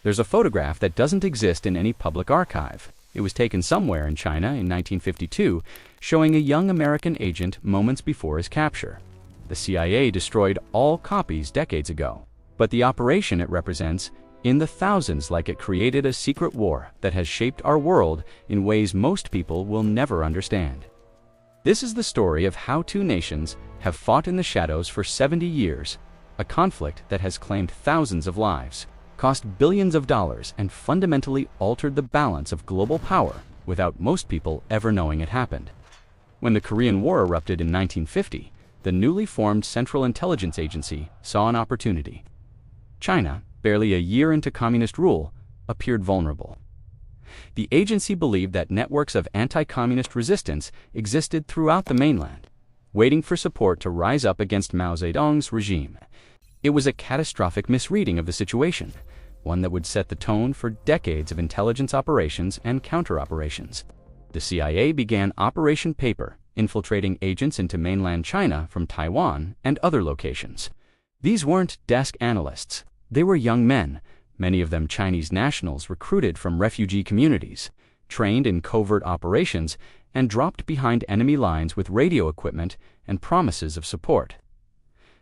There's a photograph that doesn't exist in any public archive. It was taken somewhere in China in 1952, showing a young American agent moments before his capture. The CIA destroyed all copies decades ago, but the operation it represents, in the thousands, like it created a secret war that has shaped our world in ways most people will never understand. This is the story of how two nations have fought in the shadows for 70 years, a conflict that has claimed thousands of lives, cost billions of dollars, and fundamentally altered the balance of global power without most people ever knowing it happened. When the Korean War erupted in 1950, the newly formed Central Intelligence Agency saw an opportunity. China, barely a year into communist rule, appeared vulnerable. The agency believed that networks of anti-communist resistance existed throughout the mainland, waiting for support to rise up against Mao Zedong's regime. It was a catastrophic misreading of the situation, one that would set the tone for decades of intelligence operations and counter-operations. The CIA began Operation Paper, infiltrating agents into mainland China from Taiwan and other locations. These weren't desk analysts. They were young men, many of them Chinese nationals recruited from refugee communities, trained in covert operations, and dropped behind enemy lines with radio equipment and promises of support.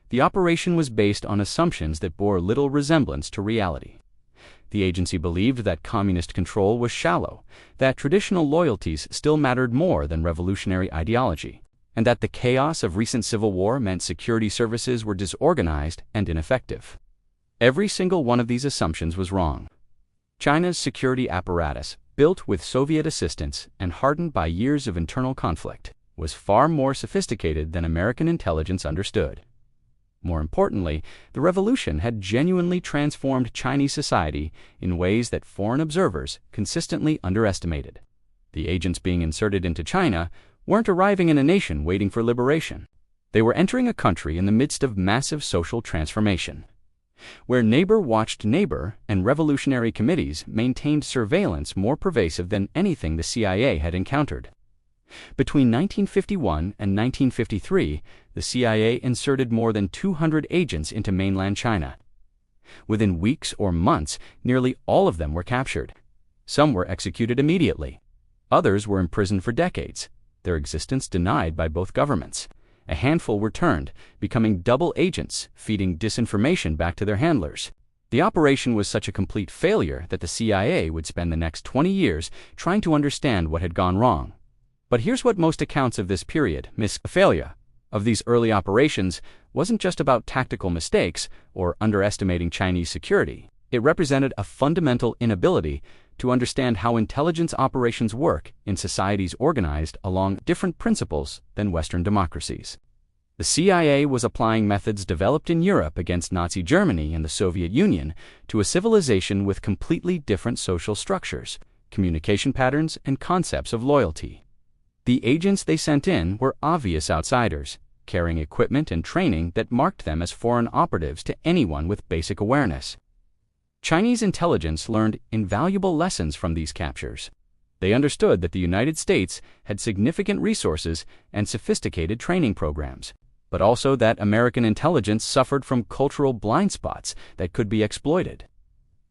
The operation was based on assumptions that bore little resemblance to reality. The agency believed that communist control was shallow, that traditional loyalties still mattered more than revolutionary ideology, and that the chaos of recent civil war meant security services were disorganized and ineffective. Every single one of these assumptions was wrong. China's security apparatus, built with Soviet assistance and hardened by years of internal conflict, was far more sophisticated than American intelligence understood. More importantly, the revolution had genuinely transformed Chinese society in ways that foreign observers consistently underestimated. The agents being inserted into China weren't arriving in a nation waiting for liberation. They were entering a country in the midst of massive social transformation, where neighbor watched neighbor and revolutionary committees maintained surveillance more pervasive than anything the CIA had encountered. Between 1951 and 1953, the CIA inserted more than 200 agents into mainland China. Within weeks or months, nearly all of them were captured. Some were executed immediately. Others were imprisoned for decades, their existence denied by both governments. A handful were turned, becoming double agents, feeding disinformation back to their handlers. The operation was such a complete failure that the CIA would spend the next 20 years trying to understand what had gone wrong. But here's what most accounts of this period miss: the failure of these early operations wasn't just about tactical mistakes or underestimating Chinese security. It represented a fundamental inability to understand how intelligence operations work in societies organized along different principles than Western democracies. The CIA was applying methods developed in Europe against Nazi Germany and the Soviet Union to a civilization with completely different social structures, communication patterns, and concepts of loyalty. The agents they sent in were obvious outsiders, carrying equipment and training that marked them as foreign operatives to anyone with basic awareness. Chinese intelligence learned invaluable lessons from these captures. They understood that the United States had significant resources and sophisticated training programs, but also that American intelligence suffered from cultural blind spots that could be exploited.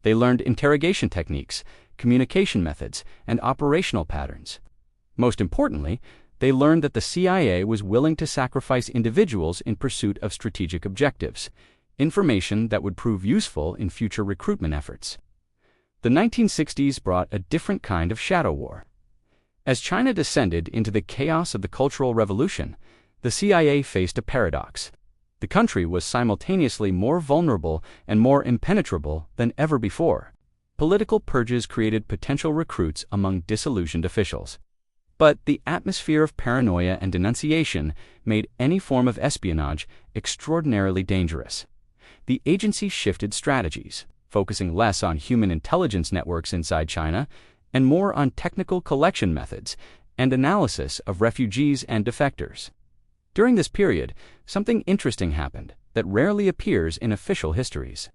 They learned interrogation techniques, communication methods, and operational patterns. Most importantly, they learned that the CIA was willing to sacrifice individuals in pursuit of strategic objectives, information that would prove useful in future recruitment efforts. The 1960s brought a different kind of shadow war. As China descended into the chaos of the Cultural Revolution, the CIA faced a paradox. The country was simultaneously more vulnerable and more impenetrable than ever before. Political purges created potential recruits among disillusioned officials. But the atmosphere of paranoia and denunciation made any form of espionage extraordinarily dangerous. The agency shifted strategies, focusing less on human intelligence networks inside China and more on technical collection methods and analysis of refugees and defectors. During this period, something interesting happened that rarely appears in official histories.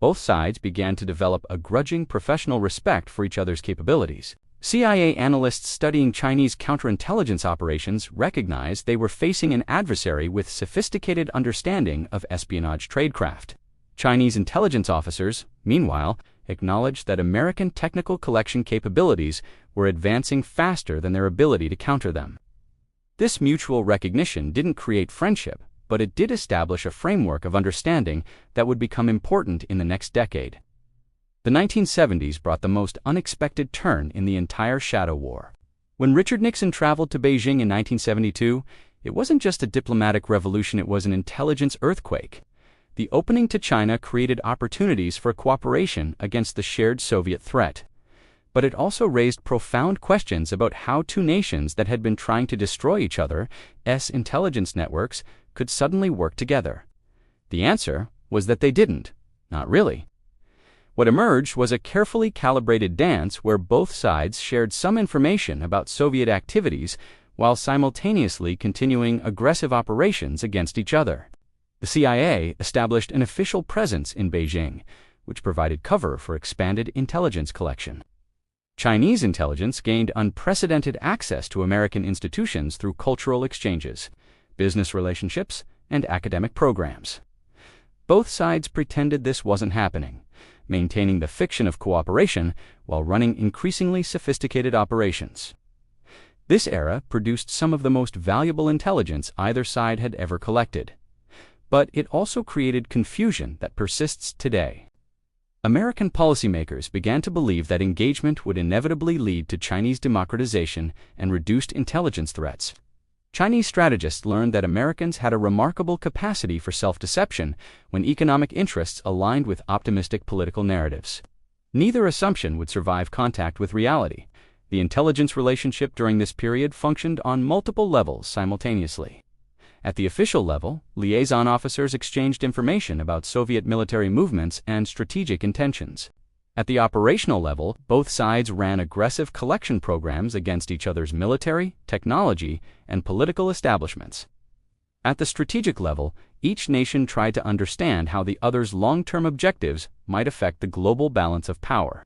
Both sides began to develop a grudging professional respect for each other's capabilities. CIA analysts studying Chinese counterintelligence operations recognized they were facing an adversary with sophisticated understanding of espionage tradecraft. Chinese intelligence officers, meanwhile, acknowledged that American technical collection capabilities were advancing faster than their ability to counter them. This mutual recognition didn't create friendship, but it did establish a framework of understanding that would become important in the next decade. The 1970s brought the most unexpected turn in the entire Shadow War. When Richard Nixon traveled to Beijing in 1972, it wasn't just a diplomatic revolution, it was an intelligence earthquake. The opening to China created opportunities for cooperation against the shared Soviet threat. But it also raised profound questions about how two nations that had been trying to destroy each other's intelligence networks could suddenly work together. The answer was that they didn't. Not really. What emerged was a carefully calibrated dance where both sides shared some information about Soviet activities while simultaneously continuing aggressive operations against each other. The CIA established an official presence in Beijing, which provided cover for expanded intelligence collection. Chinese intelligence gained unprecedented access to American institutions through cultural exchanges, business relationships, and academic programs. Both sides pretended this wasn't happening, maintaining the fiction of cooperation while running increasingly sophisticated operations. This era produced some of the most valuable intelligence either side had ever collected. But it also created confusion that persists today. American policymakers began to believe that engagement would inevitably lead to Chinese democratization and reduced intelligence threats. Chinese strategists learned that Americans had a remarkable capacity for self-deception when economic interests aligned with optimistic political narratives. Neither assumption would survive contact with reality. The intelligence relationship during this period functioned on multiple levels simultaneously. At the official level, liaison officers exchanged information about Soviet military movements and strategic intentions. At the operational level, both sides ran aggressive collection programs against each other's military, technology, and political establishments. At the strategic level, each nation tried to understand how the other's long-term objectives might affect the global balance of power.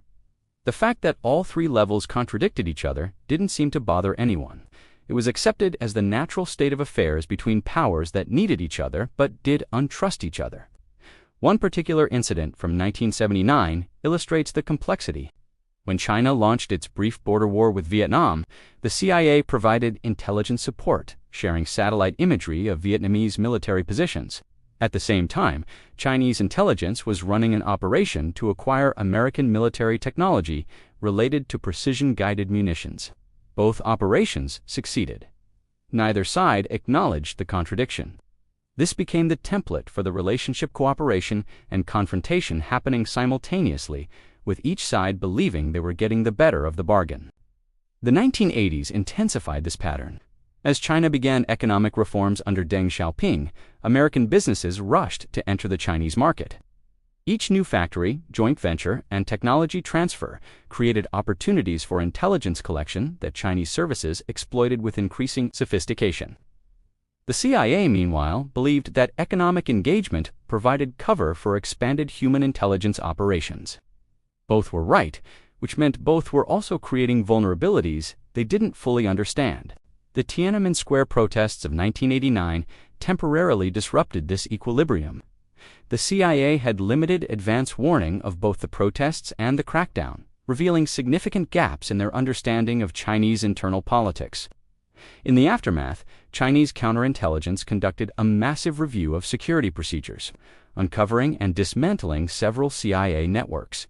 The fact that all three levels contradicted each other didn't seem to bother anyone. It was accepted as the natural state of affairs between powers that needed each other but did untrust each other. One particular incident from 1979 illustrates the complexity. When China launched its brief border war with Vietnam, the CIA provided intelligence support, sharing satellite imagery of Vietnamese military positions. At the same time, Chinese intelligence was running an operation to acquire American military technology related to precision-guided munitions. Both operations succeeded. Neither side acknowledged the contradiction. This became the template for the relationship cooperation and confrontation happening simultaneously, with each side believing they were getting the better of the bargain. The 1980s intensified this pattern. As China began economic reforms under Deng Xiaoping, American businesses rushed to enter the Chinese market. Each new factory, joint venture, and technology transfer created opportunities for intelligence collection that Chinese services exploited with increasing sophistication. The CIA, meanwhile, believed that economic engagement provided cover for expanded human intelligence operations. Both were right, which meant both were also creating vulnerabilities they didn't fully understand. The Tiananmen Square protests of 1989 temporarily disrupted this equilibrium. The CIA had limited advance warning of both the protests and the crackdown, revealing significant gaps in their understanding of Chinese internal politics. In the aftermath, Chinese counterintelligence conducted a massive review of security procedures, uncovering and dismantling several CIA networks.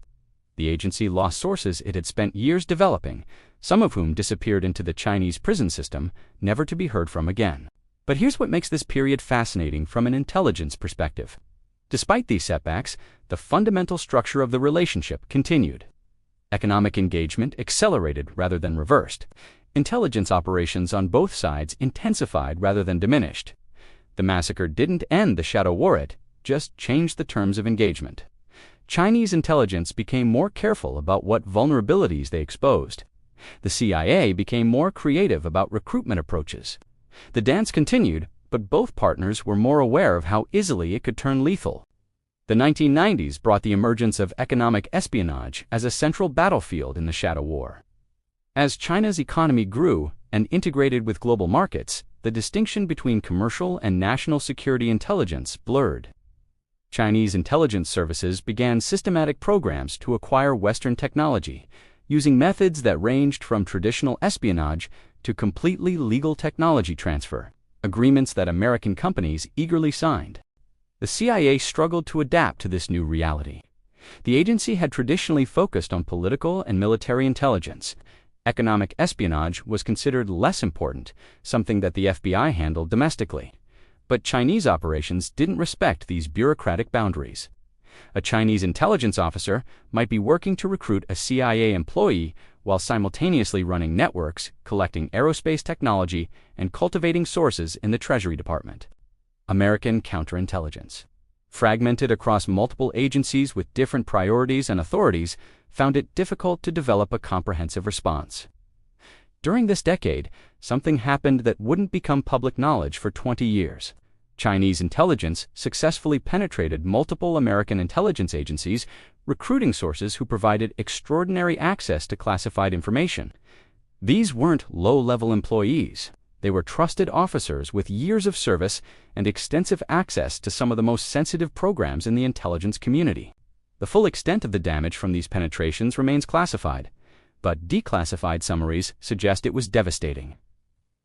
The agency lost sources it had spent years developing, some of whom disappeared into the Chinese prison system, never to be heard from again. But here's what makes this period fascinating from an intelligence perspective. Despite these setbacks, the fundamental structure of the relationship continued. Economic engagement accelerated rather than reversed. Intelligence operations on both sides intensified rather than diminished. The massacre didn't end the Shadow War, it just changed the terms of engagement. Chinese intelligence became more careful about what vulnerabilities they exposed. The CIA became more creative about recruitment approaches. The dance continued, but both partners were more aware of how easily it could turn lethal. The 1990s brought the emergence of economic espionage as a central battlefield in the Shadow War. As China's economy grew and integrated with global markets, the distinction between commercial and national security intelligence blurred. Chinese intelligence services began systematic programs to acquire Western technology, using methods that ranged from traditional espionage to completely legal technology transfer, agreements that American companies eagerly signed. The CIA struggled to adapt to this new reality. The agency had traditionally focused on political and military intelligence. Economic espionage was considered less important, something that the FBI handled domestically. But Chinese operations didn't respect these bureaucratic boundaries. A Chinese intelligence officer might be working to recruit a CIA employee while simultaneously running networks, collecting aerospace technology, and cultivating sources in the Treasury Department. American counterintelligence, fragmented across multiple agencies with different priorities and authorities, found it difficult to develop a comprehensive response. During this decade, something happened that wouldn't become public knowledge for 20 years. Chinese intelligence successfully penetrated multiple American intelligence agencies, recruiting sources who provided extraordinary access to classified information. These weren't low-level employees. They were trusted officers with years of service and extensive access to some of the most sensitive programs in the intelligence community. The full extent of the damage from these penetrations remains classified, but declassified summaries suggest it was devastating.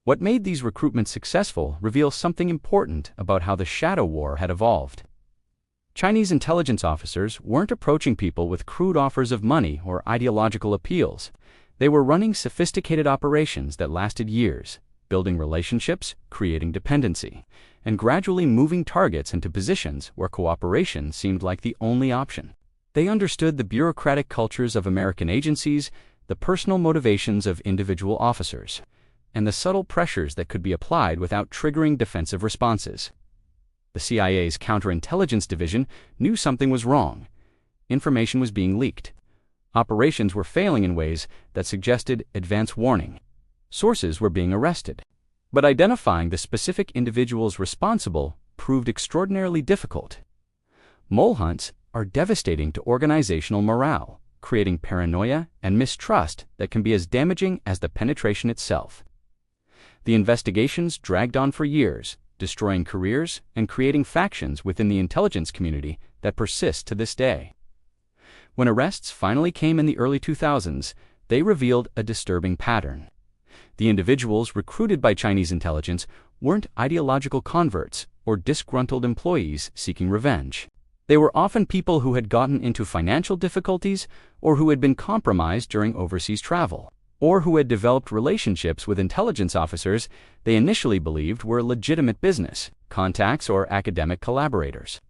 What made these recruitments successful reveals something important about how the shadow war had evolved. Chinese intelligence officers weren't approaching people with crude offers of money or ideological appeals. They were running sophisticated operations that lasted years, building relationships, creating dependency, and gradually moving targets into positions where cooperation seemed like the only option. They understood the bureaucratic cultures of American agencies, the personal motivations of individual officers, and the subtle pressures that could be applied without triggering defensive responses. The CIA's counterintelligence division knew something was wrong. Information was being leaked. Operations were failing in ways that suggested advance warning. Sources were being arrested. But identifying the specific individuals responsible proved extraordinarily difficult. Mole hunts are devastating to organizational morale, creating paranoia and mistrust that can be as damaging as the penetration itself. The investigations dragged on for years, destroying careers and creating factions within the intelligence community that persist to this day. When arrests finally came in the early 2000s, they revealed a disturbing pattern. The individuals recruited by Chinese intelligence weren't ideological converts or disgruntled employees seeking revenge. They were often people who had gotten into financial difficulties or who had been compromised during overseas travel, or who had developed relationships with intelligence officers they initially believed were legitimate business, contacts, or academic collaborators.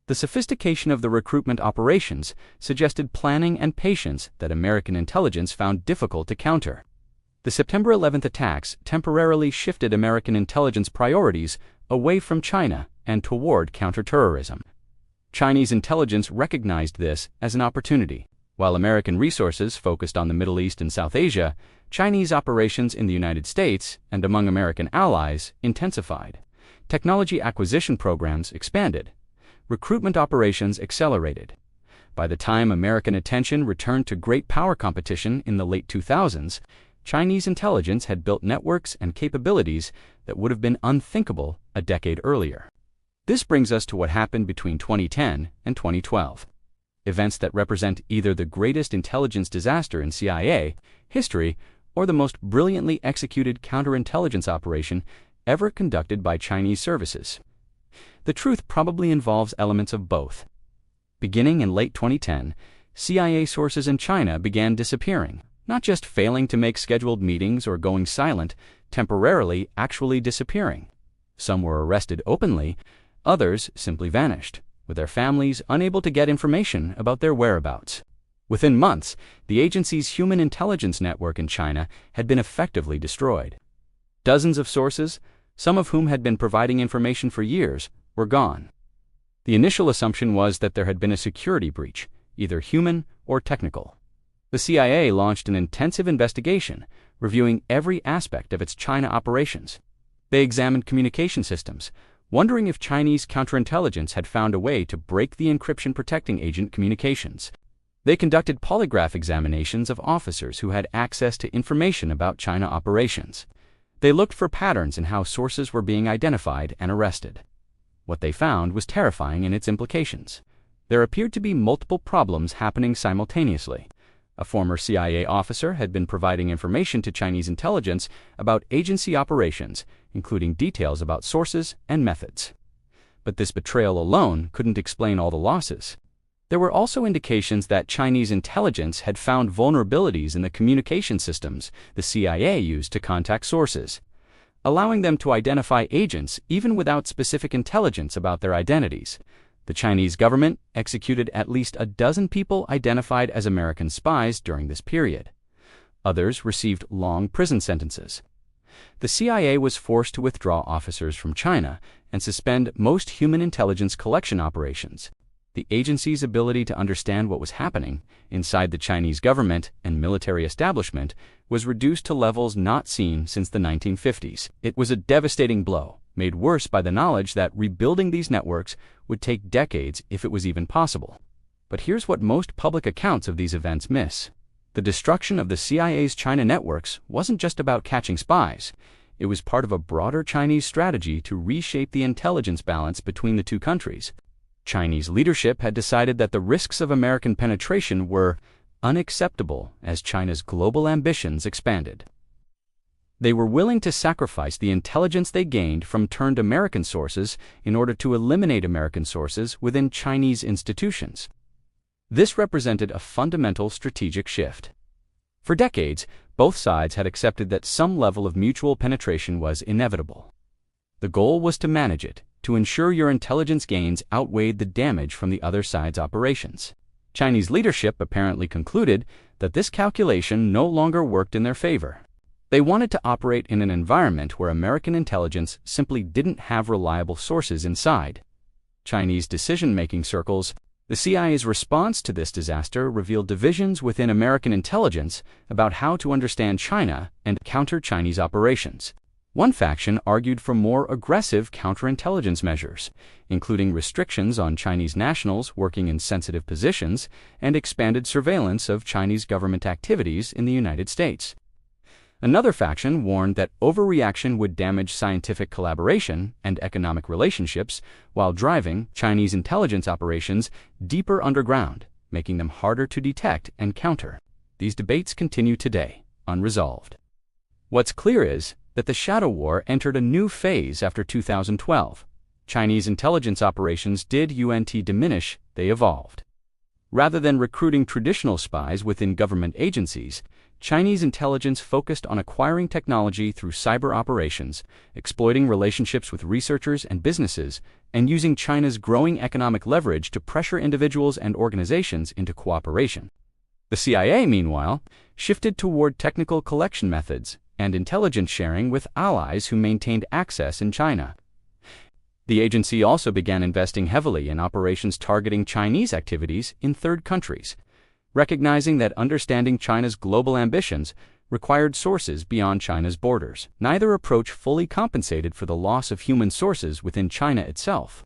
The sophistication of the recruitment operations suggested planning and patience that American intelligence found difficult to counter. The September 11th attacks temporarily shifted American intelligence priorities away from China and toward counterterrorism. Chinese intelligence recognized this as an opportunity. While American resources focused on the Middle East and South Asia, Chinese operations in the United States and among American allies intensified. Technology acquisition programs expanded. Recruitment operations accelerated. By the time American attention returned to great power competition in the late 2000s, Chinese intelligence had built networks and capabilities that would have been unthinkable a decade earlier. This brings us to what happened between 2010 and 2012. Events that represent either the greatest intelligence disaster in CIA history or the most brilliantly executed counterintelligence operation ever conducted by Chinese services. The truth probably involves elements of both. Beginning in late 2010, CIA sources in China began disappearing, not just failing to make scheduled meetings or going silent, temporarily actually disappearing. Some were arrested openly, others simply vanished, with their families unable to get information about their whereabouts. Within months, the agency's human intelligence network in China had been effectively destroyed. Dozens of sources, some of whom had been providing information for years, were gone. The initial assumption was that there had been a security breach, either human or technical. The CIA launched an intensive investigation, reviewing every aspect of its China operations. They examined communication systems, wondering if Chinese counterintelligence had found a way to break the encryption-protecting agent communications. They conducted polygraph examinations of officers who had access to information about China operations. They looked for patterns in how sources were being identified and arrested. What they found was terrifying in its implications. There appeared to be multiple problems happening simultaneously. A former CIA officer had been providing information to Chinese intelligence about agency operations, including details about sources and methods. But this betrayal alone couldn't explain all the losses. There were also indications that Chinese intelligence had found vulnerabilities in the communication systems the CIA used to contact sources, allowing them to identify agents even without specific intelligence about their identities. The Chinese government executed at least a dozen people identified as American spies during this period. Others received long prison sentences. The CIA was forced to withdraw officers from China and suspend most human intelligence collection operations. The agency's ability to understand what was happening inside the Chinese government and military establishment was reduced to levels not seen since the 1950s. It was a devastating blow, made worse by the knowledge that rebuilding these networks would take decades if it was even possible. But here's what most public accounts of these events miss. The destruction of the CIA's China networks wasn't just about catching spies. It was part of a broader Chinese strategy to reshape the intelligence balance between the two countries. Chinese leadership had decided that the risks of American penetration were unacceptable as China's global ambitions expanded. They were willing to sacrifice the intelligence they gained from turned American sources in order to eliminate American sources within Chinese institutions. This represented a fundamental strategic shift. For decades, both sides had accepted that some level of mutual penetration was inevitable. The goal was to manage it, to ensure your intelligence gains outweighed the damage from the other side's operations. Chinese leadership apparently concluded that this calculation no longer worked in their favor. They wanted to operate in an environment where American intelligence simply didn't have reliable sources inside Chinese decision-making circles. The CIA's response to this disaster revealed divisions within American intelligence about how to understand China and counter Chinese operations. One faction argued for more aggressive counterintelligence measures, including restrictions on Chinese nationals working in sensitive positions and expanded surveillance of Chinese government activities in the United States. Another faction warned that overreaction would damage scientific collaboration and economic relationships while driving Chinese intelligence operations deeper underground, making them harder to detect and counter. These debates continue today, unresolved. What's clear is that the shadow war entered a new phase after 2012. Chinese intelligence operations didn't diminish, they evolved. Rather than recruiting traditional spies within government agencies, Chinese intelligence focused on acquiring technology through cyber operations, exploiting relationships with researchers and businesses, and using China's growing economic leverage to pressure individuals and organizations into cooperation. The CIA, meanwhile, shifted toward technical collection methods and intelligence sharing with allies who maintained access in China. The agency also began investing heavily in operations targeting Chinese activities in third countries, recognizing that understanding China's global ambitions required sources beyond China's borders. Neither approach fully compensated for the loss of human sources within China itself.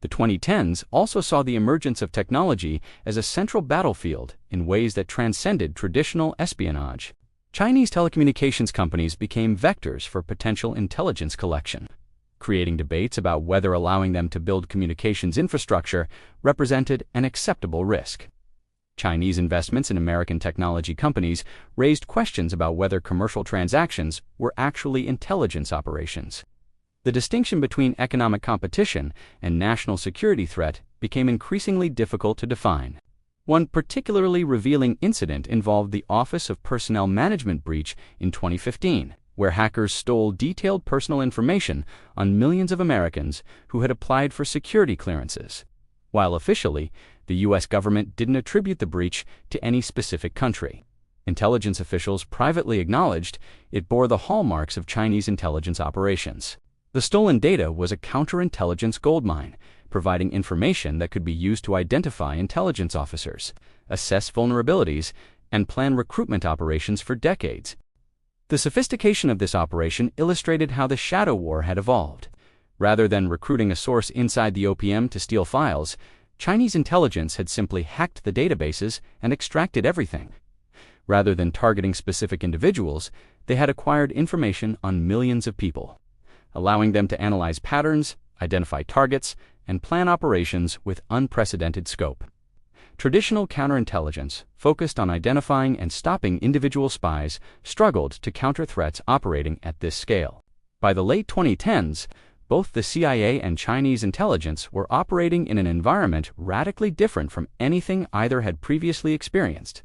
The 2010s also saw the emergence of technology as a central battlefield in ways that transcended traditional espionage. Chinese telecommunications companies became vectors for potential intelligence collection, creating debates about whether allowing them to build communications infrastructure represented an acceptable risk. Chinese investments in American technology companies raised questions about whether commercial transactions were actually intelligence operations. The distinction between economic competition and national security threat became increasingly difficult to define. One particularly revealing incident involved the Office of Personnel Management breach in 2015, where hackers stole detailed personal information on millions of Americans who had applied for security clearances. While officially, the U.S. government didn't attribute the breach to any specific country, intelligence officials privately acknowledged it bore the hallmarks of Chinese intelligence operations. The stolen data was a counterintelligence goldmine, providing information that could be used to identify intelligence officers, assess vulnerabilities, and plan recruitment operations for decades. The sophistication of this operation illustrated how the shadow war had evolved. Rather than recruiting a source inside the OPM to steal files, Chinese intelligence had simply hacked the databases and extracted everything. Rather than targeting specific individuals, they had acquired information on millions of people, allowing them to analyze patterns, identify targets, and plan operations with unprecedented scope. Traditional counterintelligence, focused on identifying and stopping individual spies, struggled to counter threats operating at this scale. By the late 2010s, both the CIA and Chinese intelligence were operating in an environment radically different from anything either had previously experienced.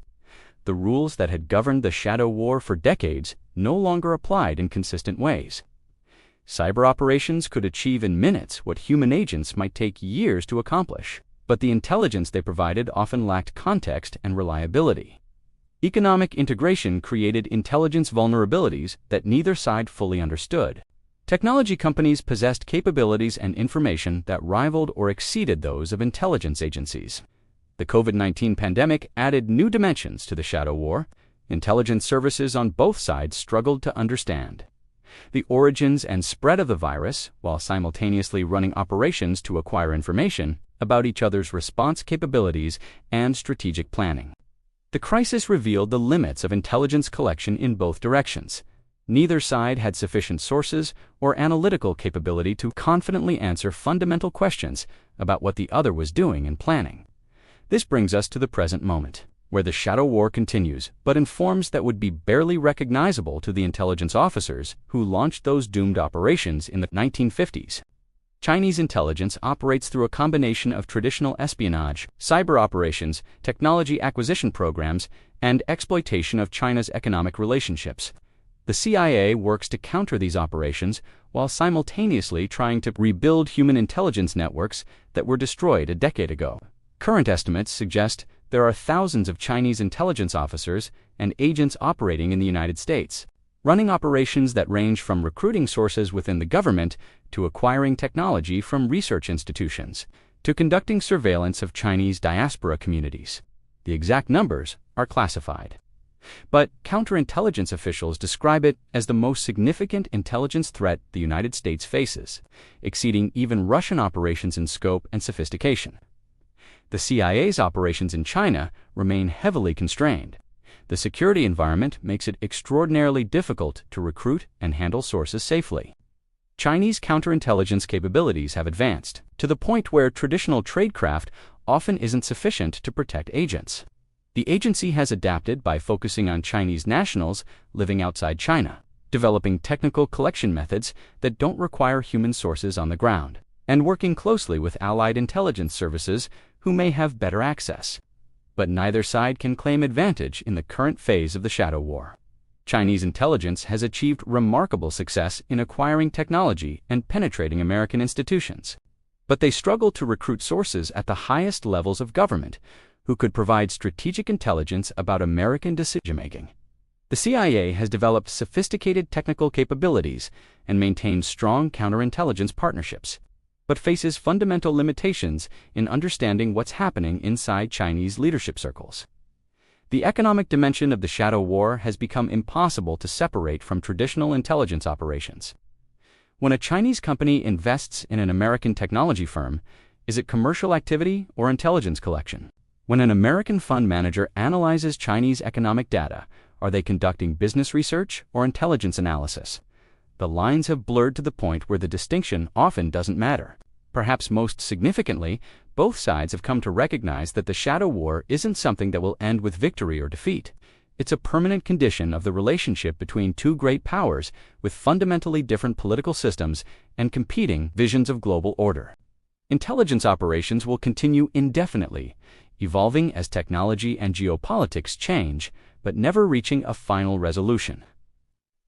The rules that had governed the shadow war for decades no longer applied in consistent ways. Cyber operations could achieve in minutes what human agents might take years to accomplish, but the intelligence they provided often lacked context and reliability. Economic integration created intelligence vulnerabilities that neither side fully understood. Technology companies possessed capabilities and information that rivaled or exceeded those of intelligence agencies. The COVID-19 pandemic added new dimensions to the shadow war. Intelligence services on both sides struggled to understand the origins and spread of the virus, while simultaneously running operations to acquire information about each other's response capabilities and strategic planning. The crisis revealed the limits of intelligence collection in both directions. Neither side had sufficient sources or analytical capability to confidently answer fundamental questions about what the other was doing and planning. This brings us to the present moment, where the shadow war continues, but in forms that would be barely recognizable to the intelligence officers who launched those doomed operations in the 1950s. Chinese intelligence operates through a combination of traditional espionage, cyber operations, technology acquisition programs, and exploitation of China's economic relationships. The CIA works to counter these operations while simultaneously trying to rebuild human intelligence networks that were destroyed a decade ago. Current estimates suggest there are thousands of Chinese intelligence officers and agents operating in the United States, running operations that range from recruiting sources within the government to acquiring technology from research institutions to conducting surveillance of Chinese diaspora communities. The exact numbers are classified, but counterintelligence officials describe it as the most significant intelligence threat the United States faces, exceeding even Russian operations in scope and sophistication. The CIA's operations in China remain heavily constrained. The security environment makes it extraordinarily difficult to recruit and handle sources safely. Chinese counterintelligence capabilities have advanced to the point where traditional tradecraft often isn't sufficient to protect agents. The agency has adapted by focusing on Chinese nationals living outside China, developing technical collection methods that don't require human sources on the ground, and working closely with allied intelligence services who may have better access. But neither side can claim advantage in the current phase of the shadow war. Chinese intelligence has achieved remarkable success in acquiring technology and penetrating American institutions, but they struggle to recruit sources at the highest levels of government who could provide strategic intelligence about American decision-making. The CIA has developed sophisticated technical capabilities and maintains strong counterintelligence partnerships, but faces fundamental limitations in understanding what's happening inside Chinese leadership circles. The economic dimension of the shadow war has become impossible to separate from traditional intelligence operations. When a Chinese company invests in an American technology firm, is it commercial activity or intelligence collection? When an American fund manager analyzes Chinese economic data, are they conducting business research or intelligence analysis? The lines have blurred to the point where the distinction often doesn't matter. Perhaps most significantly, both sides have come to recognize that the shadow war isn't something that will end with victory or defeat. It's a permanent condition of the relationship between two great powers with fundamentally different political systems and competing visions of global order. Intelligence operations will continue indefinitely, evolving as technology and geopolitics change, but never reaching a final resolution.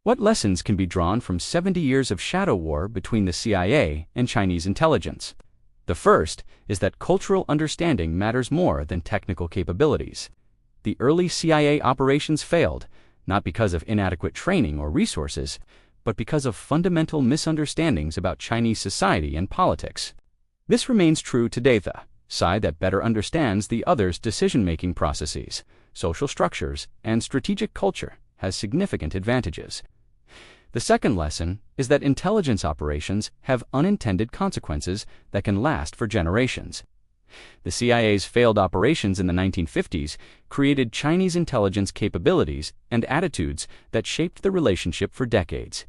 What lessons can be drawn from 70 years of shadow war between the CIA and Chinese intelligence? The first is that cultural understanding matters more than technical capabilities. The early CIA operations failed, not because of inadequate training or resources, but because of fundamental misunderstandings about Chinese society and politics. This remains true today. The side that better understands the other's decision-making processes, social structures, and strategic culture has significant advantages. The second lesson is that intelligence operations have unintended consequences that can last for generations. The CIA's failed operations in the 1950s created Chinese intelligence capabilities and attitudes that shaped the relationship for decades.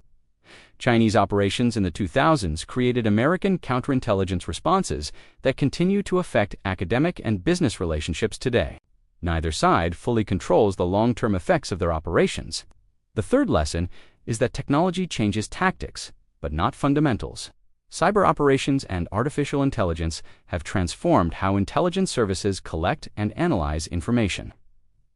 Chinese operations in the 2000s created American counterintelligence responses that continue to affect academic and business relationships today. Neither side fully controls the long-term effects of their operations. The third lesson is that technology changes tactics, but not fundamentals. Cyber operations and artificial intelligence have transformed how intelligence services collect and analyze information.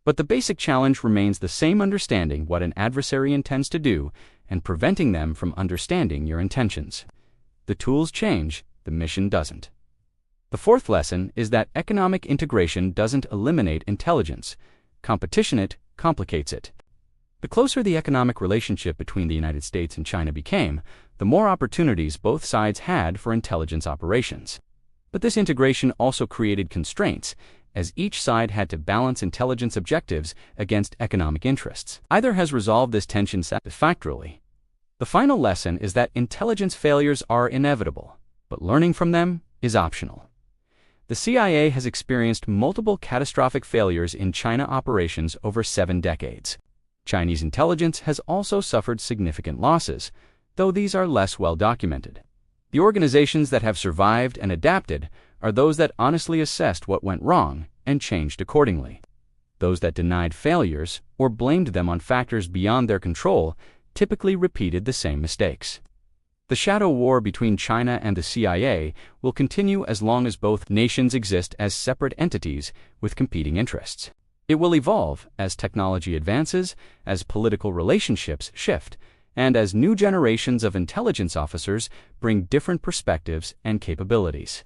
But the basic challenge remains the same: understanding what an adversary intends to do and preventing them from understanding your intentions. The tools change, the mission doesn't. The fourth lesson is that economic integration doesn't eliminate intelligence. Competition it complicates it. The closer the economic relationship between the United States and China became, the more opportunities both sides had for intelligence operations. But this integration also created constraints, as each side had to balance intelligence objectives against economic interests. Either has resolved this tension satisfactorily. The final lesson is that intelligence failures are inevitable, but learning from them is optional. The CIA has experienced multiple catastrophic failures in China operations over 7 decades. Chinese intelligence has also suffered significant losses, though these are less well documented. The organizations that have survived and adapted are those that honestly assessed what went wrong and changed accordingly. Those that denied failures or blamed them on factors beyond their control typically repeated the same mistakes. The shadow war between China and the CIA will continue as long as both nations exist as separate entities with competing interests. It will evolve as technology advances, as political relationships shift, and as new generations of intelligence officers bring different perspectives and capabilities.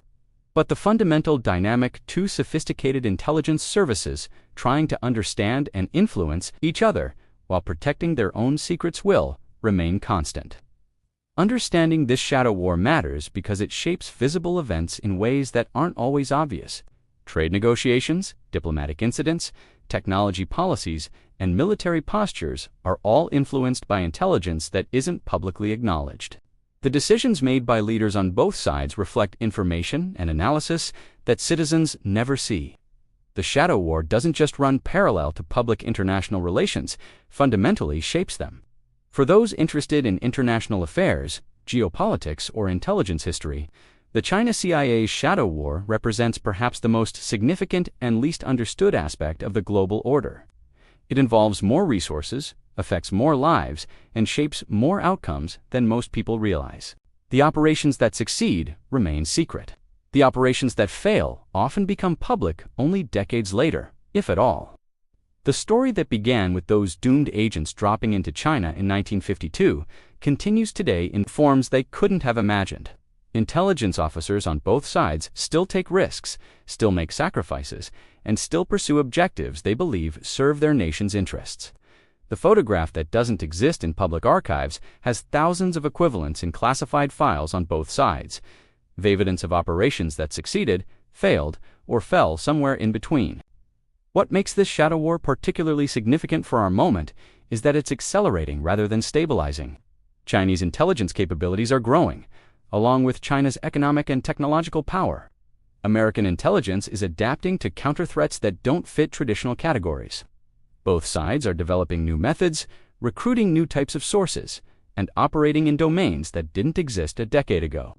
But the fundamental dynamic: two sophisticated intelligence services trying to understand and influence each other while protecting their own secrets will remain constant. Understanding this shadow war matters because it shapes visible events in ways that aren't always obvious. Trade negotiations, diplomatic incidents, technology policies, and military postures are all influenced by intelligence that isn't publicly acknowledged. The decisions made by leaders on both sides reflect information and analysis that citizens never see. The shadow war doesn't just run parallel to public international relations, fundamentally shapes them. For those interested in international affairs, geopolitics, or intelligence history, the China CIA's shadow war represents perhaps the most significant and least understood aspect of the global order. It involves more resources, affects more lives, and shapes more outcomes than most people realize. The operations that succeed remain secret. The operations that fail often become public only decades later, if at all. The story that began with those doomed agents dropping into China in 1952 continues today in forms they couldn't have imagined. Intelligence officers on both sides still take risks, still make sacrifices, and still pursue objectives they believe serve their nation's interests. The photograph that doesn't exist in public archives has thousands of equivalents in classified files on both sides, evidence of operations that succeeded, failed, or fell somewhere in between. What makes this shadow war particularly significant for our moment is that it's accelerating rather than stabilizing. Chinese intelligence capabilities are growing, along with China's economic and technological power. American intelligence is adapting to counter threats that don't fit traditional categories. Both sides are developing new methods, recruiting new types of sources, and operating in domains that didn't exist a decade ago.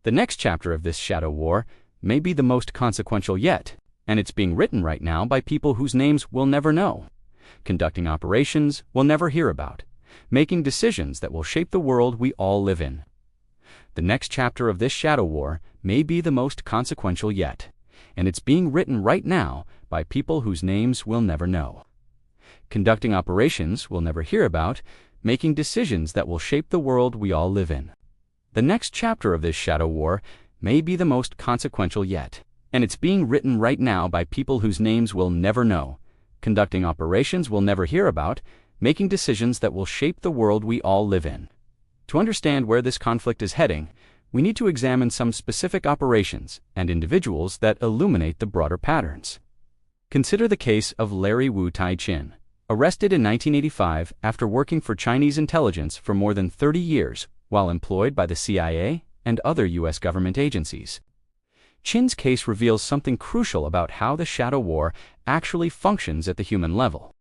The next chapter of this shadow war may be the most consequential yet, and it's being written right now by people whose names we'll never know, conducting operations we'll never hear about, making decisions that will shape the world we all live in. The next chapter of this shadow war may be the most consequential yet, and it's being written right now by people whose names we'll never know, conducting operations we'll never hear about, making decisions that will shape the world we all live in. The next chapter of this shadow war may be the most consequential yet, and it's being written right now by people whose names we'll never know, conducting operations we'll never hear about, making decisions that will shape the world we all live in. To understand where this conflict is heading, we need to examine some specific operations and individuals that illuminate the broader patterns. Consider the case of Larry Wu Tai-chin, arrested in 1985 after working for Chinese intelligence for more than 30 years while employed by the CIA and other U.S. government agencies. Chin's case reveals something crucial about how the shadow war actually functions at the human level.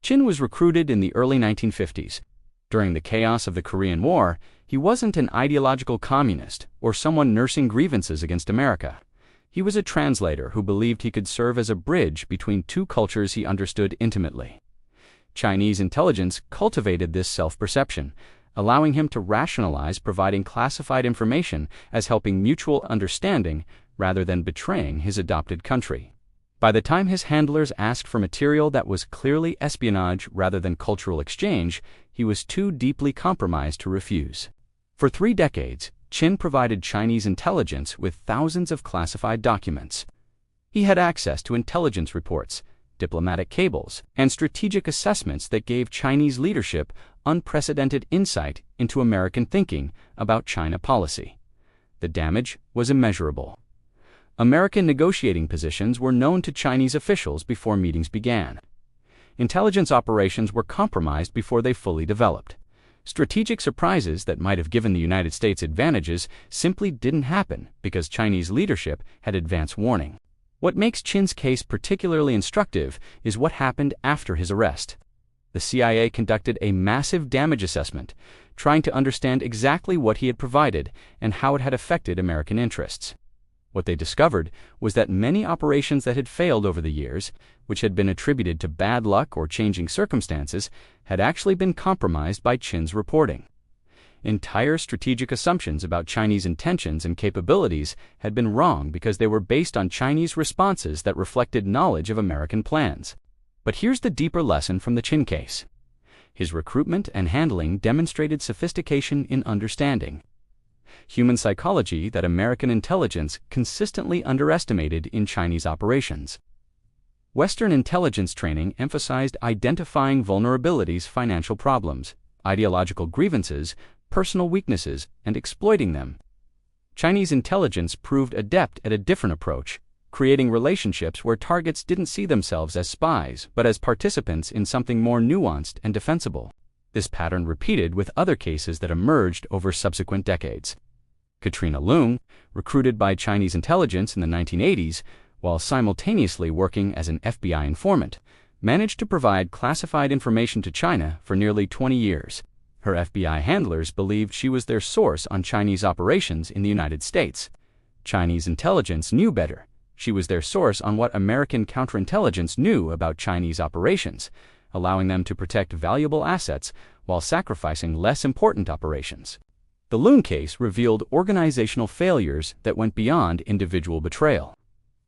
Chin was recruited in the early 1950s. During the chaos of the Korean War, he wasn't an ideological communist or someone nursing grievances against America. He was a translator who believed he could serve as a bridge between two cultures he understood intimately. Chinese intelligence cultivated this self-perception, allowing him to rationalize providing classified information as helping mutual understanding rather than betraying his adopted country. By the time his handlers asked for material that was clearly espionage rather than cultural exchange, he was too deeply compromised to refuse. For 3 decades, Qin provided Chinese intelligence with thousands of classified documents. He had access to intelligence reports, diplomatic cables, and strategic assessments that gave Chinese leadership unprecedented insight into American thinking about China policy. The damage was immeasurable. American negotiating positions were known to Chinese officials before meetings began. Intelligence operations were compromised before they fully developed. Strategic surprises that might have given the United States advantages simply didn't happen because Chinese leadership had advance warning. What makes Qin's case particularly instructive is what happened after his arrest. The CIA conducted a massive damage assessment, trying to understand exactly what he had provided and how it had affected American interests. What they discovered was that many operations that had failed over the years, which had been attributed to bad luck or changing circumstances, had actually been compromised by Qin's reporting. Entire strategic assumptions about Chinese intentions and capabilities had been wrong because they were based on Chinese responses that reflected knowledge of American plans. But here's the deeper lesson from the Qin case. His recruitment and handling demonstrated sophistication in understanding human psychology that American intelligence consistently underestimated in Chinese operations. Western intelligence training emphasized identifying vulnerabilities, financial problems, ideological grievances, personal weaknesses, and exploiting them. Chinese intelligence proved adept at a different approach, creating relationships where targets didn't see themselves as spies but as participants in something more nuanced and defensible. This pattern repeated with other cases that emerged over subsequent decades. Katrina Leung, recruited by Chinese intelligence in the 1980s, while simultaneously working as an FBI informant, managed to provide classified information to China for nearly 20 years. Her FBI handlers believed she was their source on Chinese operations in the United States. Chinese intelligence knew better. She was their source on what American counterintelligence knew about Chinese operations, allowing them to protect valuable assets while sacrificing less important operations. The Leung case revealed organizational failures that went beyond individual betrayal.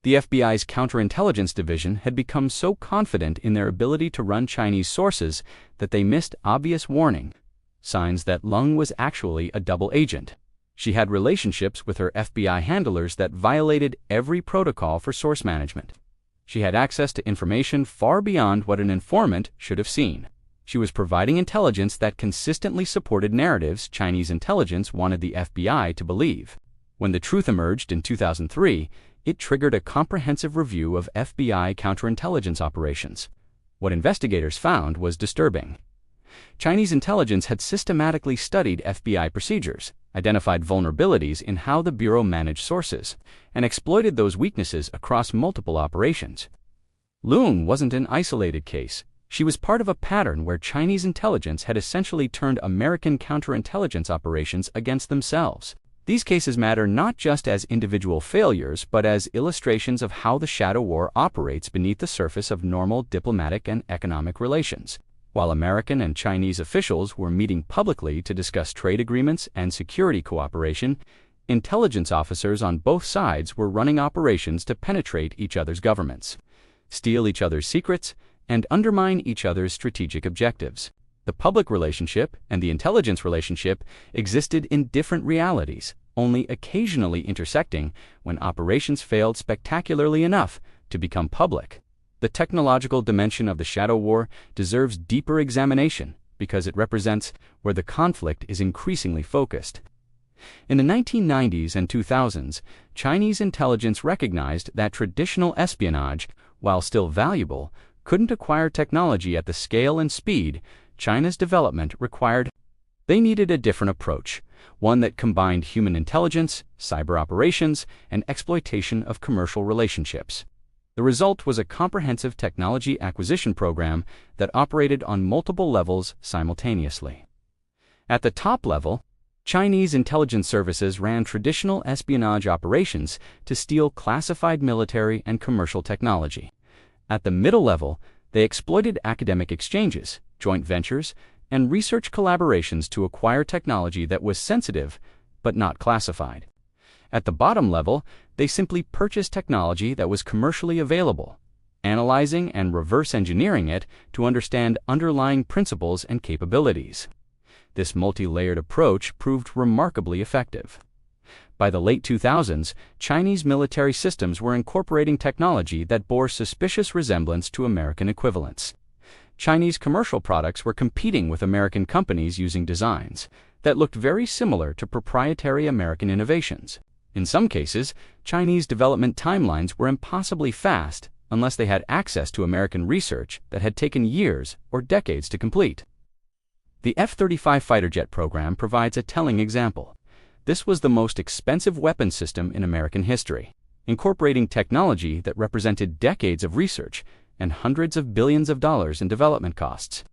The FBI's counterintelligence division had become so confident in their ability to run Chinese sources that they missed obvious warning signs that Leung was actually a double agent. She had relationships with her FBI handlers that violated every protocol for source management. She had access to information far beyond what an informant should have seen. She was providing intelligence that consistently supported narratives Chinese intelligence wanted the FBI to believe. When the truth emerged in 2003, it triggered a comprehensive review of FBI counterintelligence operations. What investigators found was disturbing. Chinese intelligence had systematically studied FBI procedures, identified vulnerabilities in how the Bureau managed sources, and exploited those weaknesses across multiple operations. Leung wasn't an isolated case. She was part of a pattern where Chinese intelligence had essentially turned American counterintelligence operations against themselves. These cases matter not just as individual failures, but as illustrations of how the shadow war operates beneath the surface of normal diplomatic and economic relations. While American and Chinese officials were meeting publicly to discuss trade agreements and security cooperation, intelligence officers on both sides were running operations to penetrate each other's governments, steal each other's secrets, and undermine each other's strategic objectives. The public relationship and the intelligence relationship existed in different realities, only occasionally intersecting when operations failed spectacularly enough to become public. The technological dimension of the shadow war deserves deeper examination because it represents where the conflict is increasingly focused. In the 1990s and 2000s, Chinese intelligence recognized that traditional espionage, while still valuable, couldn't acquire technology at the scale and speed China's development required. They needed a different approach, one that combined human intelligence, cyber operations, and exploitation of commercial relationships. The result was a comprehensive technology acquisition program that operated on multiple levels simultaneously. At the top level, Chinese intelligence services ran traditional espionage operations to steal classified military and commercial technology. At the middle level, they exploited academic exchanges, joint ventures, and research collaborations to acquire technology that was sensitive but not classified. At the bottom level, they simply purchased technology that was commercially available, analyzing and reverse engineering it to understand underlying principles and capabilities. This multi-layered approach proved remarkably effective. By the late 2000s, Chinese military systems were incorporating technology that bore suspicious resemblance to American equivalents. Chinese commercial products were competing with American companies using designs that looked very similar to proprietary American innovations. In some cases, Chinese development timelines were impossibly fast unless they had access to American research that had taken years or decades to complete. The F-35 fighter jet program provides a telling example. This was the most expensive weapon system in American history, incorporating technology that represented decades of research and hundreds of billions of dollars in development costs.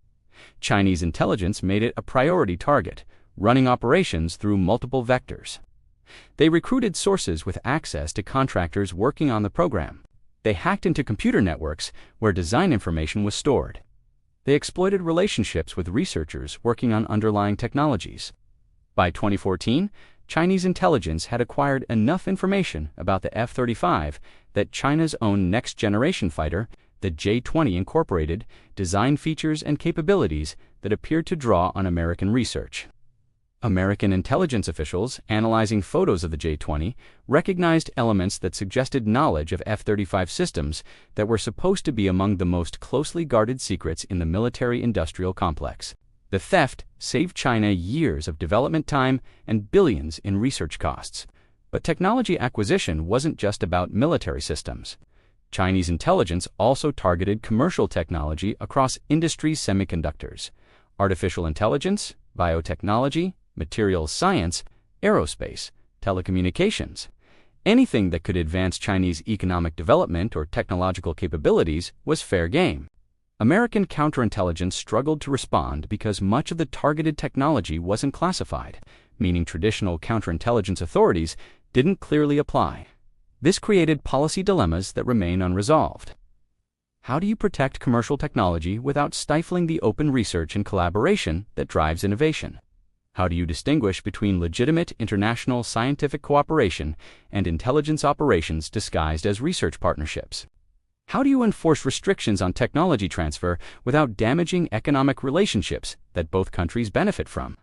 Chinese intelligence made it a priority target, running operations through multiple vectors. They recruited sources with access to contractors working on the program. They hacked into computer networks where design information was stored. They exploited relationships with researchers working on underlying technologies. By 2014, Chinese intelligence had acquired enough information about the F-35 that China's own next-generation fighter, the J-20, incorporated design features and capabilities that appeared to draw on American research. American intelligence officials, analyzing photos of the J-20, recognized elements that suggested knowledge of F-35 systems that were supposed to be among the most closely guarded secrets in the military-industrial complex. The theft saved China years of development time and billions in research costs. But technology acquisition wasn't just about military systems. Chinese intelligence also targeted commercial technology across industries: semiconductors, artificial intelligence, biotechnology, materials science, aerospace, telecommunications. Anything that could advance Chinese economic development or technological capabilities was fair game. American counterintelligence struggled to respond because much of the targeted technology wasn't classified, meaning traditional counterintelligence authorities didn't clearly apply. This created policy dilemmas that remain unresolved. How do you protect commercial technology without stifling the open research and collaboration that drives innovation? How do you distinguish between legitimate international scientific cooperation and intelligence operations disguised as research partnerships? How do you enforce restrictions on technology transfer without damaging economic relationships that both countries benefit from?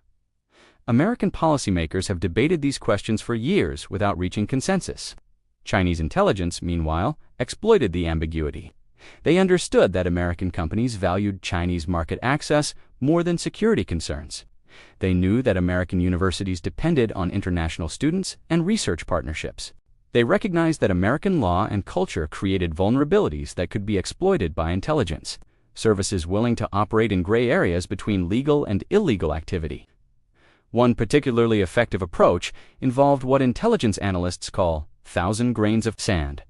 American policymakers have debated these questions for years without reaching consensus. Chinese intelligence, meanwhile, exploited the ambiguity. They understood that American companies valued Chinese market access more than security concerns. They knew that American universities depended on international students and research partnerships. They recognized that American law and culture created vulnerabilities that could be exploited by intelligence, services willing to operate in gray areas between legal and illegal activity. One particularly effective approach involved what intelligence analysts call 1,000 grains of sand.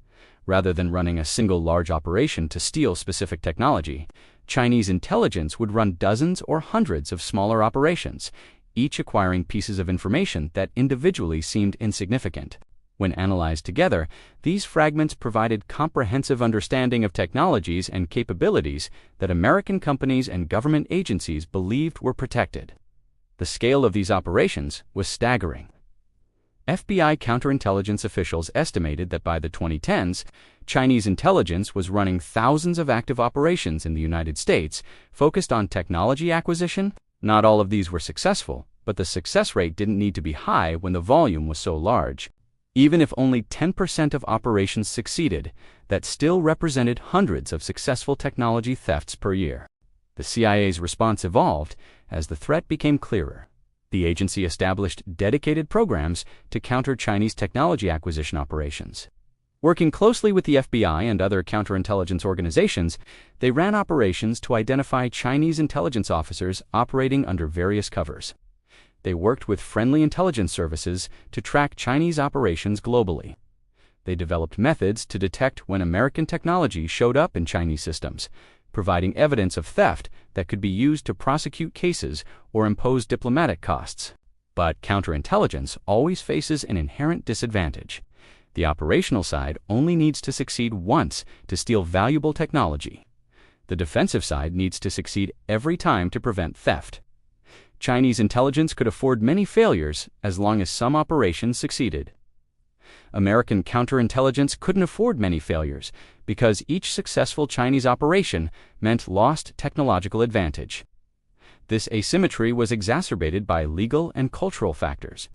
Rather than running a single large operation to steal specific technology, Chinese intelligence would run dozens or hundreds of smaller operations, each acquiring pieces of information that individually seemed insignificant. When analyzed together, these fragments provided comprehensive understanding of technologies and capabilities that American companies and government agencies believed were protected. The scale of these operations was staggering. FBI counterintelligence officials estimated that by the 2010s, Chinese intelligence was running thousands of active operations in the United States focused on technology acquisition. Not all of these were successful, but the success rate didn't need to be high when the volume was so large. Even if only 10% of operations succeeded, that still represented hundreds of successful technology thefts per year. The CIA's response evolved as the threat became clearer. The agency established dedicated programs to counter Chinese technology acquisition operations. Working closely with the FBI and other counterintelligence organizations, they ran operations to identify Chinese intelligence officers operating under various covers. They worked with friendly intelligence services to track Chinese operations globally. They developed methods to detect when American technology showed up in Chinese systems, providing evidence of theft that could be used to prosecute cases or impose diplomatic costs. But counterintelligence always faces an inherent disadvantage. The operational side only needs to succeed once to steal valuable technology. The defensive side needs to succeed every time to prevent theft. Chinese intelligence could afford many failures as long as some operations succeeded. American counterintelligence couldn't afford many failures because each successful Chinese operation meant lost technological advantage. This asymmetry was exacerbated by legal and cultural factors.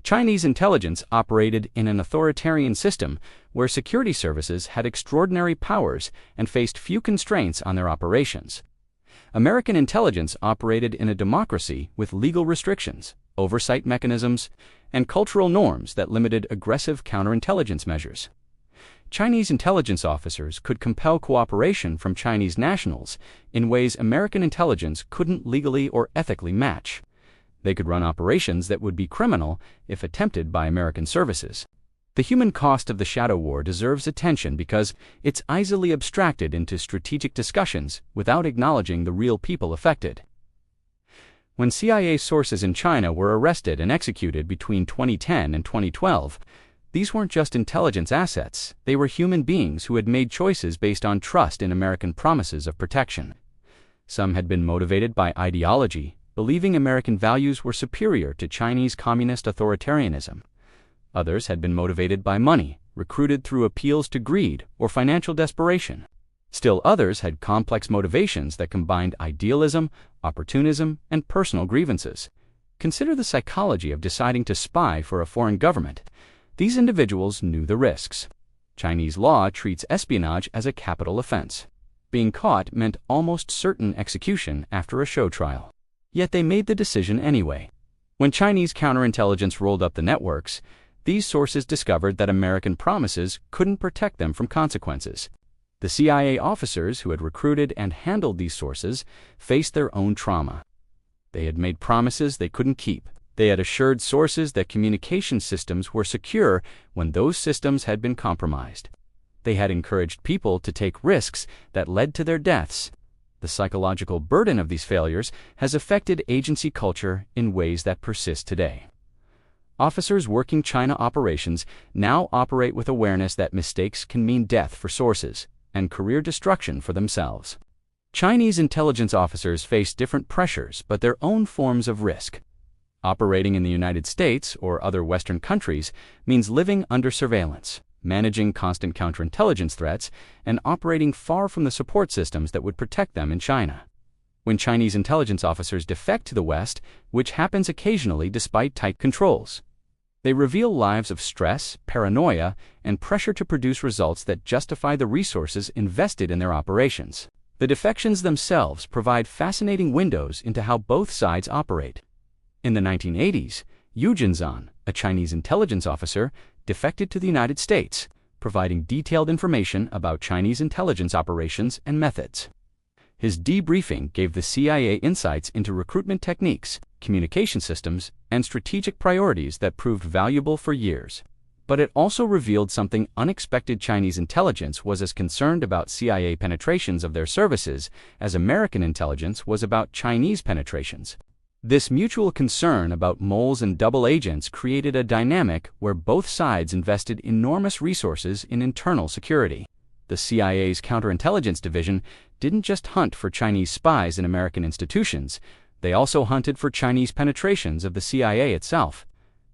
Chinese intelligence operated in an authoritarian system where security services had extraordinary powers and faced few constraints on their operations. American intelligence operated in a democracy with legal restrictions, oversight mechanisms, and cultural norms that limited aggressive counterintelligence measures. Chinese intelligence officers could compel cooperation from Chinese nationals in ways American intelligence couldn't legally or ethically match. They could run operations that would be criminal if attempted by American services. The human cost of the shadow war deserves attention because it's easily abstracted into strategic discussions without acknowledging the real people affected. When CIA sources in China were arrested and executed between 2010 and 2012, these weren't just intelligence assets, they were human beings who had made choices based on trust in American promises of protection. Some had been motivated by ideology, believing American values were superior to Chinese communist authoritarianism. Others had been motivated by money, recruited through appeals to greed or financial desperation. Still others had complex motivations that combined idealism, opportunism, and personal grievances. Consider the psychology of deciding to spy for a foreign government. These individuals knew the risks. Chinese law treats espionage as a capital offense. Being caught meant almost certain execution after a show trial. Yet they made the decision anyway. When Chinese counterintelligence rolled up the networks, these sources discovered that American promises couldn't protect them from consequences. The CIA officers who had recruited and handled these sources faced their own trauma. They had made promises they couldn't keep. They had assured sources that communication systems were secure when those systems had been compromised. They had encouraged people to take risks that led to their deaths. The psychological burden of these failures has affected agency culture in ways that persist today. Officers working China operations now operate with awareness that mistakes can mean death for sources and career destruction for themselves. Chinese intelligence officers face different pressures but their own forms of risk. Operating in the United States or other Western countries means living under surveillance, managing constant counterintelligence threats, and operating far from the support systems that would protect them in China. When Chinese intelligence officers defect to the West, which happens occasionally despite tight controls, they reveal lives of stress, paranoia, and pressure to produce results that justify the resources invested in their operations. The defections themselves provide fascinating windows into how both sides operate. In the 1980s, Yu Jinzan, a Chinese intelligence officer, defected to the United States, providing detailed information about Chinese intelligence operations and methods. His debriefing gave the CIA insights into recruitment techniques, communication systems, and strategic priorities that proved valuable for years. But it also revealed something unexpected. Chinese intelligence was as concerned about CIA penetrations of their services as American intelligence was about Chinese penetrations. This mutual concern about moles and double agents created a dynamic where both sides invested enormous resources in internal security. The CIA's counterintelligence division didn't just hunt for Chinese spies in American institutions, they also hunted for Chinese penetrations of the CIA itself.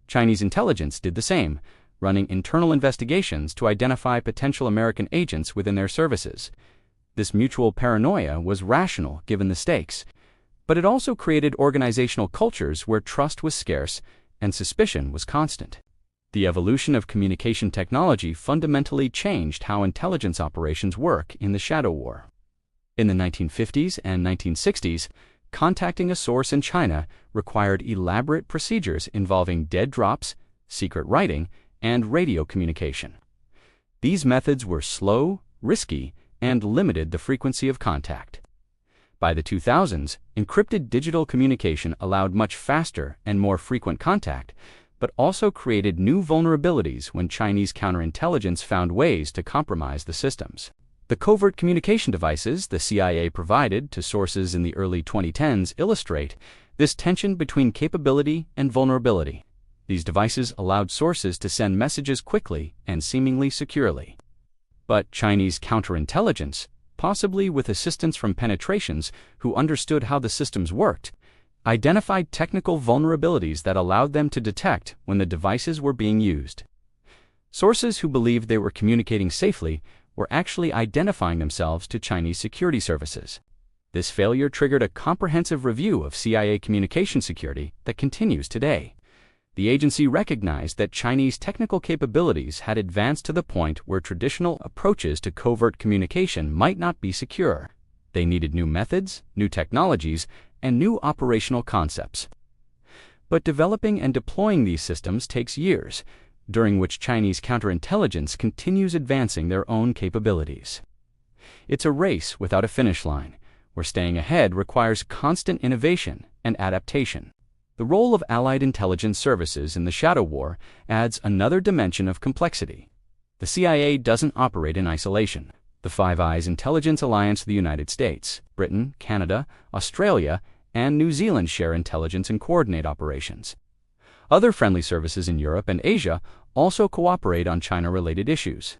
Chinese intelligence did the same, running internal investigations to identify potential American agents within their services. This mutual paranoia was rational given the stakes, but it also created organizational cultures where trust was scarce and suspicion was constant. The evolution of communication technology fundamentally changed how intelligence operations work in the shadow war. In the 1950s and 1960s, contacting a source in China required elaborate procedures involving dead drops, secret writing, and radio communication. These methods were slow, risky, and limited the frequency of contact. By the 2000s, encrypted digital communication allowed much faster and more frequent contact, but also created new vulnerabilities when Chinese counterintelligence found ways to compromise the systems. The covert communication devices the CIA provided to sources in the early 2010s illustrate this tension between capability and vulnerability. These devices allowed sources to send messages quickly and seemingly securely. But Chinese counterintelligence, possibly with assistance from penetrations who understood how the systems worked, identified technical vulnerabilities that allowed them to detect when the devices were being used. Sources who believed they were communicating safely were actually identifying themselves to Chinese security services. This failure triggered a comprehensive review of CIA communication security that continues today. The agency recognized that Chinese technical capabilities had advanced to the point where traditional approaches to covert communication might not be secure. They needed new methods, new technologies, and new operational concepts. But developing and deploying these systems takes years, during which Chinese counterintelligence continues advancing their own capabilities. It's a race without a finish line, where staying ahead requires constant innovation and adaptation. The role of allied intelligence services in the shadow war adds another dimension of complexity. The CIA doesn't operate in isolation. The Five Eyes intelligence alliance of the United States, Britain, Canada, Australia, and New Zealand share intelligence and coordinate operations. Other friendly services in Europe and Asia also cooperate on China-related issues.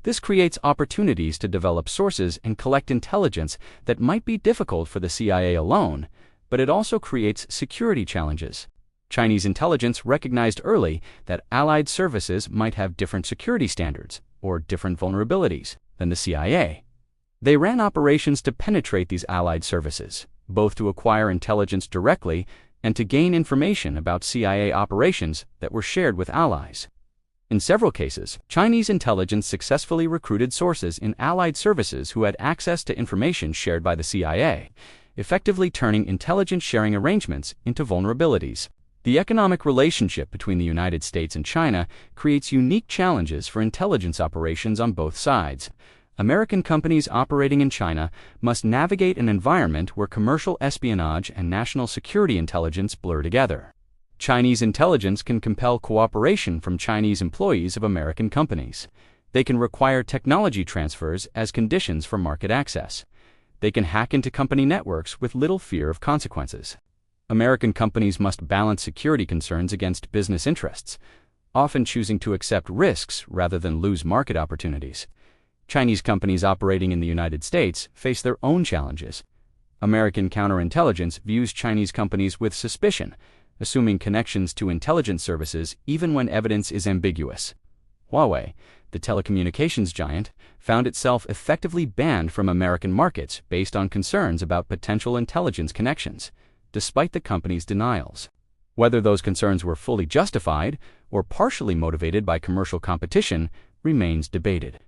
This creates opportunities to develop sources and collect intelligence that might be difficult for the CIA alone, but it also creates security challenges. Chinese intelligence recognized early that allied services might have different security standards or different vulnerabilities than the CIA. They ran operations to penetrate these allied services, both to acquire intelligence directly and to gain information about CIA operations that were shared with allies. In several cases, Chinese intelligence successfully recruited sources in allied services who had access to information shared by the CIA, effectively turning intelligence sharing arrangements into vulnerabilities. The economic relationship between the United States and China creates unique challenges for intelligence operations on both sides. American companies operating in China must navigate an environment where commercial espionage and national security intelligence blur together. Chinese intelligence can compel cooperation from Chinese employees of American companies. They can require technology transfers as conditions for market access. They can hack into company networks with little fear of consequences. American companies must balance security concerns against business interests, often choosing to accept risks rather than lose market opportunities. Chinese companies operating in the United States face their own challenges. American counterintelligence views Chinese companies with suspicion, assuming connections to intelligence services even when evidence is ambiguous. Huawei, the telecommunications giant, found itself effectively banned from American markets based on concerns about potential intelligence connections, despite the company's denials. Whether those concerns were fully justified or partially motivated by commercial competition remains debated.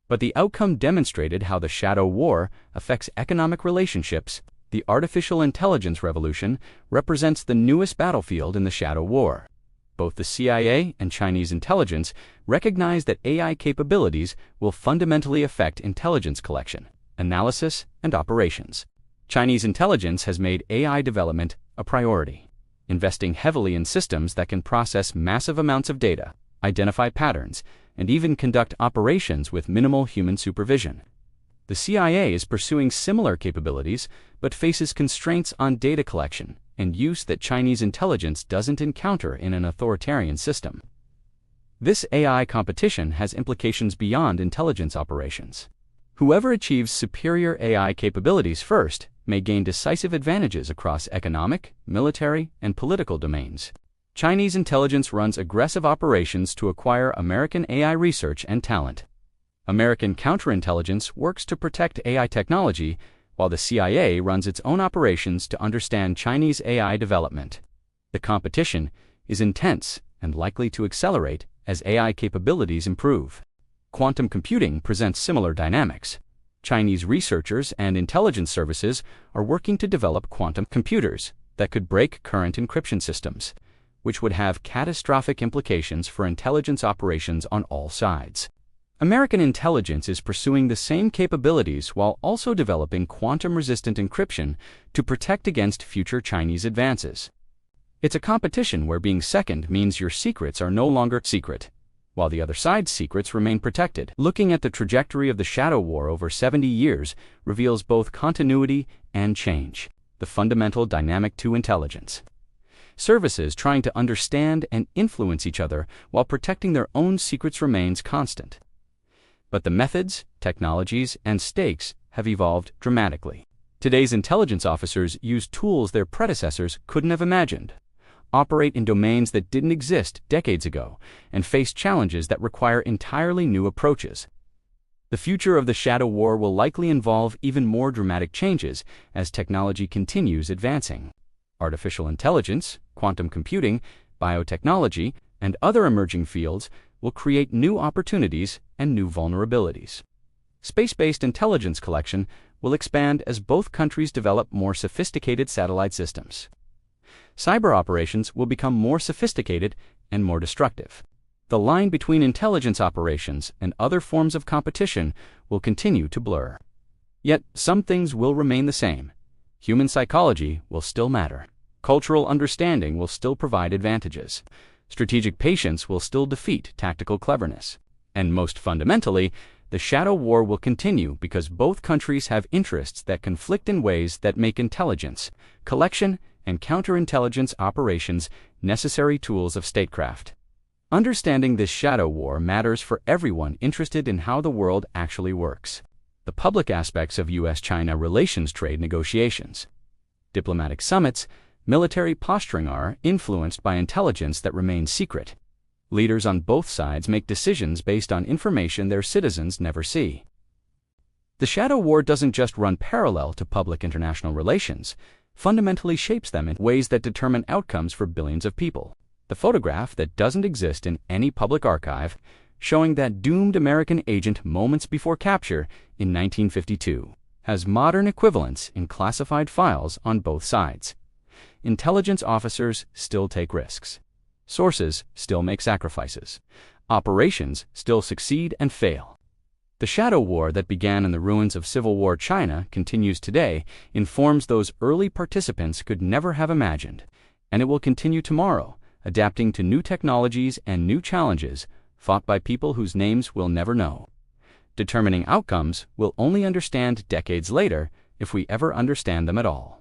But the outcome demonstrated how the shadow war affects economic relationships. The artificial intelligence revolution represents the newest battlefield in the shadow war. Both the CIA and Chinese intelligence recognize that AI capabilities will fundamentally affect intelligence collection, analysis, and operations. Chinese intelligence has made AI development a priority, investing heavily in systems that can process massive amounts of data, identify patterns, and even conduct operations with minimal human supervision. The CIA is pursuing similar capabilities, but faces constraints on data collection and use that Chinese intelligence doesn't encounter in an authoritarian system. This AI competition has implications beyond intelligence operations. Whoever achieves superior AI capabilities first may gain decisive advantages across economic, military, and political domains. Chinese intelligence runs aggressive operations to acquire American AI research and talent. American counterintelligence works to protect AI technology, while the CIA runs its own operations to understand Chinese AI development. The competition is intense and likely to accelerate as AI capabilities improve. Quantum computing presents similar dynamics. Chinese researchers and intelligence services are working to develop quantum computers that could break current encryption systems, which would have catastrophic implications for intelligence operations on all sides. American intelligence is pursuing the same capabilities while also developing quantum-resistant encryption to protect against future Chinese advances. It's a competition where being second means your secrets are no longer secret. while the other side's secrets remain protected. Looking at the trajectory of the Shadow War over 70 years reveals both continuity and change, the fundamental dynamic to intelligence. Services trying to understand and influence each other while protecting their own secrets remains constant. But the methods, technologies, and stakes have evolved dramatically. Today's intelligence officers use tools their predecessors couldn't have imagined, operate in domains that didn't exist decades ago, and face challenges that require entirely new approaches. The future of the Shadow War will likely involve even more dramatic changes as technology continues advancing. Artificial intelligence, quantum computing, biotechnology, and other emerging fields will create new opportunities and new vulnerabilities. Space-based intelligence collection will expand as both countries develop more sophisticated satellite systems. Cyber operations will become more sophisticated and more destructive. The line between intelligence operations and other forms of competition will continue to blur. Yet some things will remain the same. Human psychology will still matter. Cultural understanding will still provide advantages. Strategic patience will still defeat tactical cleverness. And most fundamentally, the Shadow War will continue because both countries have interests that conflict in ways that make intelligence, collection, and counterintelligence operations necessary tools of statecraft. Understanding this Shadow War matters for everyone interested in how the world actually works. The public aspects of U.S.-China relations trade negotiations. Diplomatic summits, military posturing are influenced by intelligence that remains secret. Leaders on both sides make decisions based on information their citizens never see. The Shadow War doesn't just run parallel to public international relations, fundamentally shapes them in ways that determine outcomes for billions of people. The photograph that doesn't exist in any public archive, showing that doomed American agent moments before capture in 1952, has modern equivalents in classified files on both sides. Intelligence officers still take risks. Sources still make sacrifices. Operations still succeed and fail. The Shadow War that began in the ruins of Civil War China continues today, informs those early participants could never have imagined, and it will continue tomorrow, adapting to new technologies and new challenges fought by people whose names we'll never know. Determining outcomes we'll only understand decades later, if we ever understand them at all.